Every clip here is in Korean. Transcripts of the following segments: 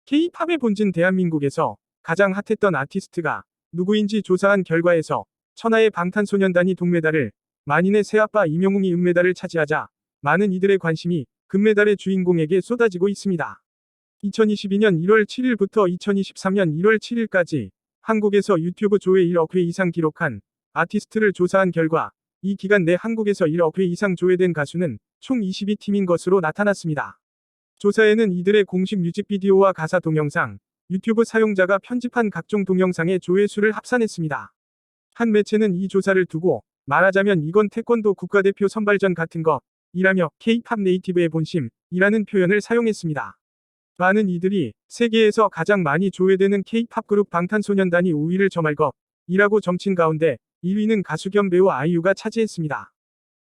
K-팝의 본진 대한민국에서 가장 핫했던 아티스트가 누구인지 조사한 결과에서 천하의 방탄소년단이 동메달을, 만인의 새아빠 임영웅이 은메달을 차지하자 많은 이들의 관심이 금메달의 주인공에게 쏟아지고 있습니다. 2022년 1월 7일부터 2023년 1월 7일까지 한국에서 유튜브 조회 1억 회 이상 기록한 아티스트를 조사한 결과 이 기간 내 한국에서 1억 회 이상 조회된 가수는 총 22팀인 것으로 나타났습니다. 조사에는 이들의 공식 뮤직비디오와 가사 동영상, 유튜브 사용자가 편집한 각종 동영상의 조회수를 합산했습니다. 한 매체는 이 조사를 두고 말하자면 이건 태권도 국가대표 선발전 같은 거 이라며 K-팝 네이티브의 본심이라는 표현을 사용했습니다. 많은 이들이 세계에서 가장 많이 조회되는 K-팝 그룹 방탄소년단이 5위를 점할 것이라고 점친 가운데 1위는 가수 겸 배우 아이유가 차지했습니다.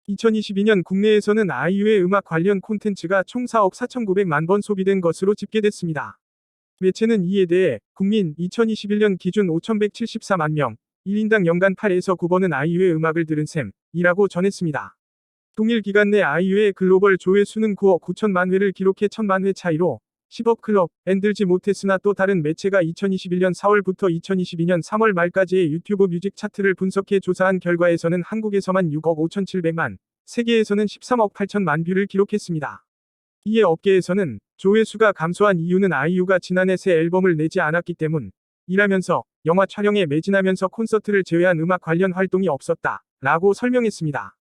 2022년 국내에서는 아이유의 음악 관련 콘텐츠가 총 4억 4,900만 번 소비된 것으로 집계됐습니다. 매체는 이에 대해 국민 2021년 기준 5,174만 명, 1인당 연간 8에서 9번은 아이유의 음악을 들은 셈이라고 전했습니다. 동일 기간 내 아이유의 글로벌 조회수는 9억 9천만 회를 기록해 1,000만 회 차이로 10억 클럽엔 들지 못했으나 또 다른 매체가 2021년 4월부터 2022년 3월 말까지의 유튜브 뮤직 차트를 분석해 조사한 결과에서는 한국에서만 6억 5,700만, 세계에서는 13억 8천만 뷰를 기록했습니다. 이에 업계에서는 조회수가 감소한 이유는 아이유가 지난해 새 앨범을 내지 않았기 때문이라면서 영화 촬영에 매진하면서 콘서트를 제외한 음악 관련 활동이 없었다 라고 설명했습니다.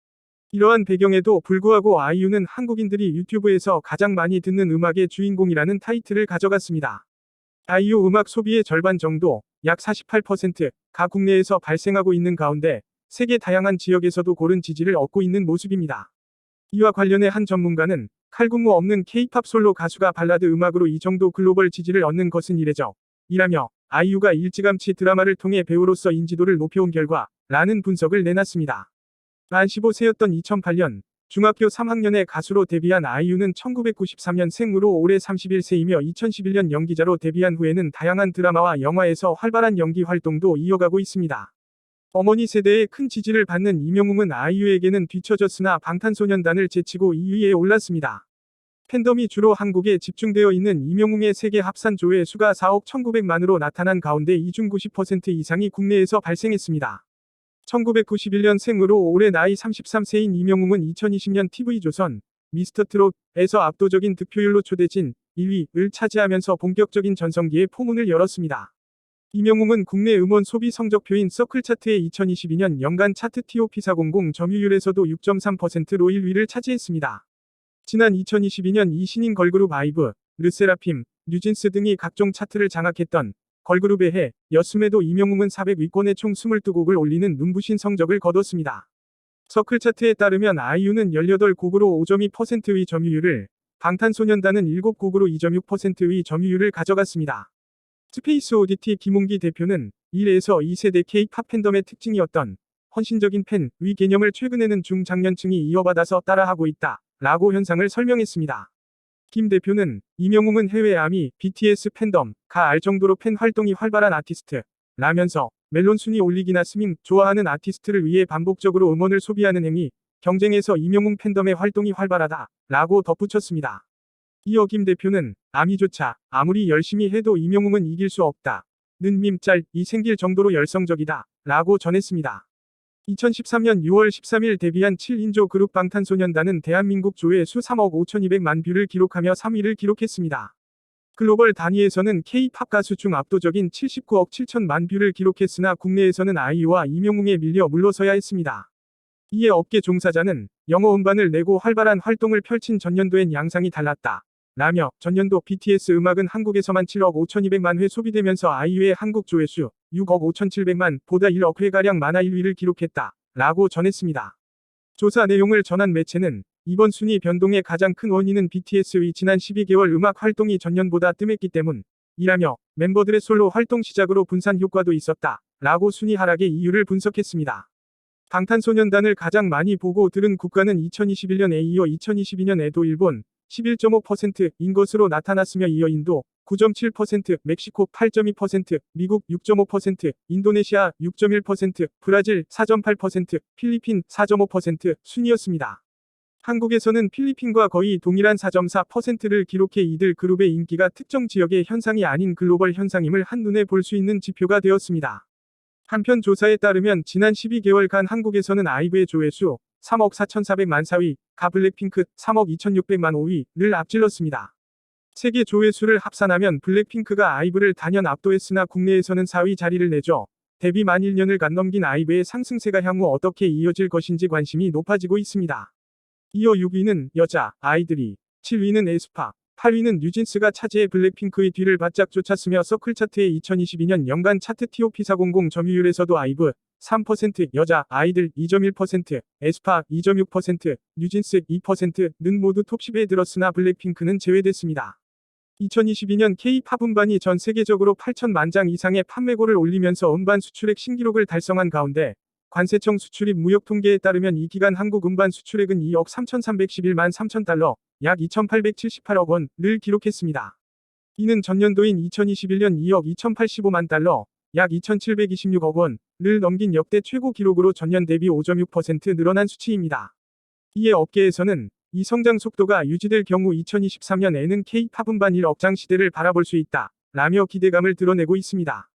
이러한 배경에도 불구하고 아이유는 한국인들이 유튜브에서 가장 많이 듣는 음악의 주인공이라는 타이틀을 가져갔습니다. 아이유 음악 소비의 절반 정도, 약 48%가 국내에서 발생하고 있는 가운데 세계 다양한 지역에서도 고른 지지를 얻고 있는 모습입니다. 이와 관련해 한 전문가는 칼군무 없는 K-팝 솔로 가수가 발라드 음악으로 이 정도 글로벌 지지를 얻는 것은 이례적이라며 아이유가 일찌감치 드라마를 통해 배우로서 인지도를 높여온 결과라는 분석을 내놨습니다. 만 15세였던 2008년 중학교 3학년에 가수로 데뷔한 아이유는 1993년생으로 올해 31세이며 2011년 연기자로 데뷔한 후에는 다양한 드라마와 영화에서 활발한 연기 활동도 이어가고 있습니다. 어머니 세대의 큰 지지를 받는 임영웅은 아이유에게는 뒤처졌으나 방탄소년단을 제치고 2위에 올랐습니다. 팬덤이 주로 한국에 집중되어 있는 임영웅의 세계 합산 조회 수가 4억 1,900만으로 나타난 가운데 이 중 90% 이상이 국내에서 발생했습니다. 1991년생으로 올해 나이 33세인 임영웅은 2020년 TV조선 미스터트롯에서 압도적인 득표율로 초대진 1위를 차지하면서 본격적인 전성기의 포문을 열었습니다. 임영웅은 국내 음원 소비 성적표인 서클 차트의 2022년 연간 차트 TOP400 점유율에서도 6.3%로 1위를 차지했습니다. 지난 2022년 이 신인 걸그룹 아이브, 르세라핌, 뉴진스 등이 각종 차트를 장악했던 걸그룹의 해였음에도 임영웅은 400위권에 총 22곡을 올리는 눈부신 성적을 거뒀습니다. 서클 차트에 따르면 아이유는 18곡으로 5.2%의 점유율을, 방탄소년단은 7곡으로 2.6%의 점유율을 가져갔습니다. 스페이스 오디티 김웅기 대표는 1에서 2세대 K-팝 팬덤의 특징이었던 헌신적인 팬의 개념을 최근에는 중장년층이 이어받아서 따라하고 있다 라고 현상을 설명했습니다. 김 대표는 임영웅은 해외 아미, BTS 팬덤가 알 정도로 팬 활동이 활발한 아티스트라면서 멜론 순위 올리기나 스밍 좋아하는 아티스트를 위해 반복적으로 음원을 소비하는 행위, 경쟁에서 임영웅 팬덤의 활동이 활발하다 라고 덧붙였습니다. 이어 김 대표는 아미조차 아무리 열심히 해도 임영웅은 이길 수 없다 는 밈짤이 생길 정도로 열성적이다 라고 전했습니다. 2013년 6월 13일 데뷔한 7인조 그룹 방탄소년단은 대한민국 조회수 3억 5,200만 뷰를 기록하며 3위를 기록했습니다. 글로벌 단위에서는 K-팝 가수 중 압도적인 79억 7천만 뷰를 기록했으나 국내에서는 아이유와 임영웅에 밀려 물러서야 했습니다. 이에 업계 종사자는 영어 음반을 내고 활발한 활동을 펼친 전년도엔 양상이 달랐다 라며 전년도 BTS 음악은 한국에서만 7억 5,200만 회 소비되면서 아이유의 한국 조회수 6억 5,700만 보다 1억 회가량 많아 1위를 기록했다 라고 전했습니다. 조사 내용을 전한 매체는 이번 순위 변동의 가장 큰 원인은 BTS의 지난 12개월 음악 활동이 전년보다 뜸했기 때문이라며 멤버들의 솔로 활동 시작으로 분산 효과도 있었다 라고 순위 하락의 이유를 분석했습니다. 방탄소년단을 가장 많이 보고 들은 국가는 2021년에 이어 2022년에도 일본 11.5%인 것으로 나타났으며 이어 인도 9.7%, 멕시코 8.2%, 미국 6.5%, 인도네시아 6.1%, 브라질 4.8%, 필리핀 4.5% 순이었습니다. 한국에서는 필리핀과 거의 동일한 4.4%를 기록해 이들 그룹의 인기가 특정 지역의 현상이 아닌 글로벌 현상임을 한눈에 볼 수 있는 지표가 되었습니다. 한편 조사에 따르면 지난 12개월간 한국에서는 아이브의 조회수 3억 4,400만 4위, 가 블랙핑크 3억 2,600만 5위를 앞질렀습니다. 세계 조회수를 합산하면 블랙핑크가 아이브를 단연 압도했으나 국내에서는 4위 자리를 내줘 데뷔 만 1년을 넘긴 아이브의 상승세가 향후 어떻게 이어질 것인지 관심이 높아지고 있습니다. 이어 6위는 여자 아이들이, 7위는 에스파, 8위는 뉴진스가 차지해 블랙핑크의 뒤를 바짝 쫓았으며 서클차트의 2022년 연간 차트 TOP 400 점유율에서도 아이브 3%, 여자 아이들 2.1%, 에스파 2.6%, 뉴진스 2%는 모두 톱10에 들었으나 블랙핑크는 제외됐습니다. 2022년 K-팝 음반이 전 세계적으로 8천만 장 이상의 판매고를 올리면서 음반 수출액 신기록을 달성한 가운데 관세청 수출입 무역 통계에 따르면 이 기간 한국 음반 수출액은 2억 3,311만 3천 달러, 약 2,878억 원을 기록했습니다. 이는 전년도인 2021년 2억 2,085만 달러, 약 2,726억 원을 넘긴 역대 최고 기록으로 전년 대비 5.6% 늘어난 수치입니다. 이에 업계에서는 이 성장 속도가 유지될 경우 2023년에는 K-팝 음반 1억 장 시대를 바라볼 수 있다 라며 기대감을 드러내고 있습니다.